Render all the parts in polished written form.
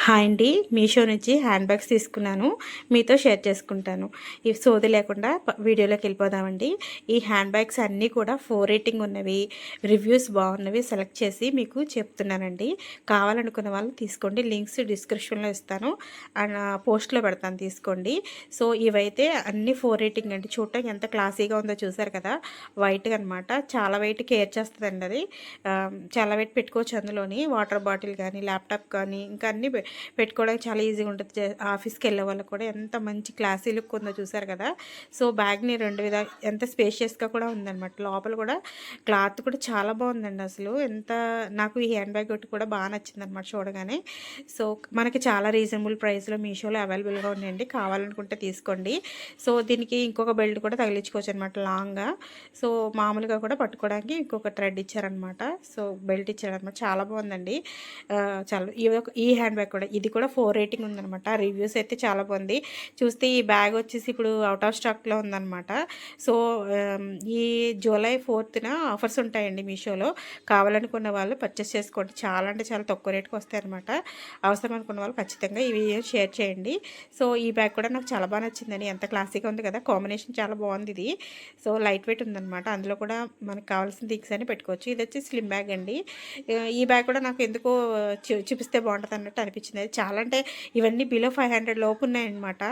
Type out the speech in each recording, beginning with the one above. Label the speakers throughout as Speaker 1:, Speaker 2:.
Speaker 1: Hi అండి. మీషో నుంచి hand bags తీసుకున్నాను. మీతో షేర్ చేసుకుంటాను. ఈ సోది లేకుండా వీడియోలోకి వెళ్ళిపోదామండి. ఈ హ్యాండ్ బ్యాగ్స్ అన్నీ కూడా 4 రేటింగ్ ఉన్నవి, రివ్యూస్ బాగున్నవి సెలెక్ట్ చేసి మీకు చెప్తున్నానండి. కావాలనుకున్న వాళ్ళు తీసుకోండి. లింక్స్ డిస్క్రిప్షన్లో ఇస్తాను అండ్ పోస్ట్లో పెడతాను, తీసుకోండి. సో ఇవైతే అన్నీ 4 రేటింగ్ అండి. చూడటానికి ఎంత క్లాసీగా ఉందో చూసారు కదా. వైట్గా అనమాట. చాలా వెయిట్ కేర్ చేస్తుందండి అది. చాలా వెయిట్ పెట్టుకోవచ్చు అందులోని. వాటర్ బాటిల్ కానీ, ల్యాప్టాప్ కానీ, ఇంకా అన్నీ పెట్టుకోవడానికి చాలా ఈజీగా ఉంటుంది. ఆఫీస్కి వెళ్ళే వాళ్ళకి కూడా ఎంత మంచి క్లాసీ లుక్ ఉందో చూసారు కదా. సో బ్యాగ్ని రెండు విధాలు ఎంత స్పేషియస్గా కూడా ఉందన్నమాట. లోపల కూడా క్లాత్ కూడా చాలా బాగుందండి. అసలు ఎంత నాకు ఈ హ్యాండ్ బ్యాగ్ ఒకటి కూడా బాగా నచ్చింది అనమాట చూడగానే. సో మనకి చాలా రీజనబుల్ ప్రైస్లో మీషోలో అవైలబుల్గా ఉన్నాయండి. కావాలనుకుంటే తీసుకోండి. సో దీనికి ఇంకొక బెల్ట్ కూడా తగిలించుకోవచ్చు అనమాట లాంగ్గా. సో మామూలుగా కూడా పట్టుకోవడానికి ఇంకొక థ్రెడ్ ఇచ్చారనమాట. సో బెల్ట్ ఇచ్చారనమాట. చాలా బాగుందండి. చాలా ఈ హ్యాండ్ బ్యాగ్ కూడా ఇది కూడా 4 రేటింగ్ ఉందనమాట. రివ్యూస్ అయితే చాలా బాగుంది. చూస్తే ఈ బ్యాగ్ వచ్చేసి ఇప్పుడు అవుట్ ఆఫ్ స్టాక్లో ఉందనమాట. సో ఈ జూలై 4th ఆఫర్స్ ఉంటాయండి మీషోలో. కావాలనుకున్న వాళ్ళు పర్చేస్ చేసుకోండి. చాలా అంటే చాలా తక్కువ రేటుకి వస్తాయి అనమాట. అవసరం అనుకున్న వాళ్ళు ఖచ్చితంగా ఈ వీడియో షేర్ చేయండి. సో ఈ బ్యాగ్ కూడా నాకు చాలా బాగా నచ్చిందండి. ఎంత క్లాసీగా ఉంది కదా. కాంబినేషన్ చాలా బాగుంది ఇది. సో లైట్ వెయిట్ ఉందనమాట. అందులో కూడా మనకు కావాల్సిన థింగ్స్ అని పెట్టుకోవచ్చు. ఇది వచ్చి స్లిమ్ బ్యాగ్ అండి. ఈ బ్యాగ్ కూడా నాకు ఎందుకో చూపిస్తే బాగుంటుంది అన్నట్టు అనిపించింది. చాలా అంటే ఇవన్నీ బిలో 500 లోపు ఉన్నాయన్నమాట.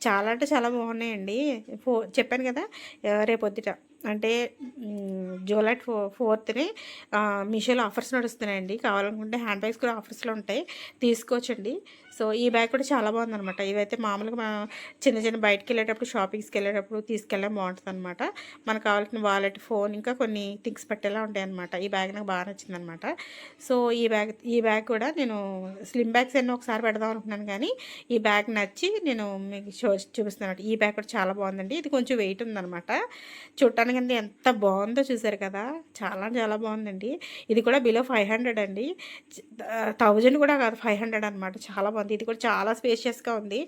Speaker 1: చాలా అంటే చాలా బాగున్నాయండి. చెప్పాను కదా రేపొద్దుట అంటే జూలై 4th మీషోలో ఆఫర్స్ నడుస్తున్నాయండి. కావాలనుకుంటే హ్యాండ్ బ్యాగ్స్ కూడా ఆఫర్స్లో ఉంటాయి, తీసుకోవచ్చండి. సో ఈ బ్యాగ్ కూడా చాలా బాగుందనమాట. ఇవైతే మామూలుగా చిన్న చిన్న బయటకు వెళ్ళేటప్పుడు, షాపింగ్స్కి వెళ్ళేటప్పుడు తీసుకెళ్ళడం బాగుంటుంది అనమాట. మనకు కావాల్సిన వాలెట్, ఫోన్, ఇంకా కొన్ని థింగ్స్ పెట్టేలా ఉంటాయి అనమాట. ఈ బ్యాగ్ నాకు బాగా నచ్చిందనమాట. సో ఈ బ్యాగ్ కూడా నేను స్లిమ్ బ్యాగ్స్ అన్నీ ఒకసారి పెడదాం అనుకున్నాను, కానీ ఈ బ్యాగ్ నచ్చి నేను మీకు చూపిస్తున్నాను. ఈ బ్యాగ్ కూడా చాలా బాగుందండి. ఇది కొంచెం వెయిట్ ఉందనమాట. చూడటానికి ఎంత బాగుందో చూసారు కదా. చాలా చాలా బాగుందండి. ఇది కూడా బిలో 500 అండి. 1000 కూడా కాదు, 500 అనమాట. చాలా బాగుంది. ఇది కూడా చాలా స్పేషియస్గా ఉంది.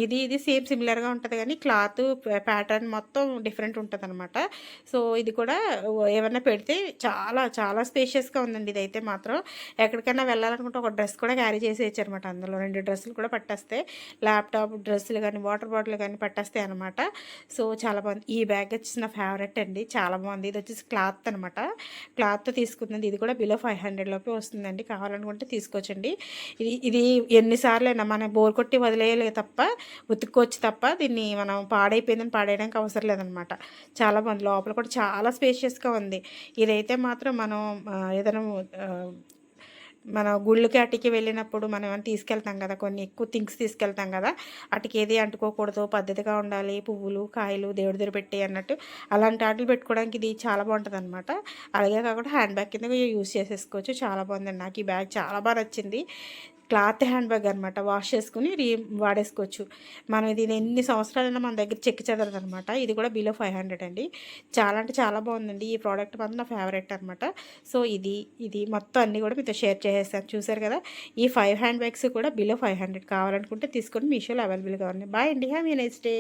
Speaker 1: ఇది సేమ్ సిమిలర్గా ఉంటుంది, కానీ క్లాత్ ప్యాటర్న్ మొత్తం డిఫరెంట్ ఉంటుంది అనమాట. సో ఇది కూడా ఏమన్నా పెడితే చాలా చాలా స్పేషియస్గా ఉందండి. ఇదైతే మాత్రం ఎక్కడికైనా వెళ్ళాలనుకుంటే ఒక డ్రెస్ కూడా క్యారీ చేసేయచ్చు అనమాట. అందులో 2 డ్రెస్సులు కూడా పట్టేస్తాయి. ల్యాప్టాప్, డ్రెస్సులు కానీ, వాటర్ బాటిల్ కానీ పట్టేస్తాయి అనమాట. సో చాలా బాగుంది. ఈ బ్యాగ్ వచ్చేసి నా ఫేవరెట్ అండి. చాలా బాగుంది. ఇది వచ్చేసి క్లాత్ అనమాట. క్లాత్ తీసుకుంది. ఇది కూడా బిలో 500 లోపే వస్తుందండి. కావాలనుకుంటే తీసుకోవచ్చండి. ఇది ఎన్నిసార్లు అయినా మనం బోర్ కొట్టి వదిలేయలే తప్ప, ఉతుక్కోవచ్చు తప్ప, దీన్ని మనం పాడైపోయిందని పాడేయడానికి అవసరం లేదనమాట. చాలా బాగుంది. లోపల కూడా చాలా స్పేషియస్గా ఉంది. ఇదైతే మాత్రం మనం ఏదైనా మన గుళ్ళకి అటుకి వెళ్ళినప్పుడు మనం ఏమైనా తీసుకెళ్తాం కదా, కొన్ని ఎక్కువ థింగ్స్ తీసుకెళ్తాం కదా, అటుకి ఏది అంటుకోకూడదు, పద్ధతిగా ఉండాలి, పువ్వులు, కాయలు దేవుడి దగ్గర పెట్టి అన్నట్టు అలాంటి ఆటలు పెట్టుకోవడానికి ఇది చాలా బాగుంటుంది అనమాట. అలాగే కాకుండా హ్యాండ్ బ్యాగ్ కింద యూజ్ చేసేసుకోవచ్చు. చాలా బాగుందండి. నాకు ఈ బ్యాగ్ చాలా బాగా నచ్చింది. క్లాత్ హ్యాండ్ బ్యాగ్ అనమాట. వాష్ చేసుకుని వాడేసుకోవచ్చు. మనం ఇది ఎన్ని సంవత్సరాలైనా మన దగ్గర చెక్కి చెదరదు అనమాట. ఇది కూడా బిలో 500 అండి. చాలా అంటే చాలా బాగుందండి. ఈ ప్రోడక్ట్ మాత్రం నా ఫేవరెట్ అనమాట. సో ఇది మొత్తం అన్నీ కూడా మీతో షేర్ చేసేస్తాను. చూసారు కదా. ఈ 5 హ్యాండ్ బ్యాగ్స్ కూడా బిలో 500. కావాలనుకుంటే తీసుకొని మీషోలో అవైలబుల్గా ఉన్నాయి. బాయ్ అండి. Have a nice day.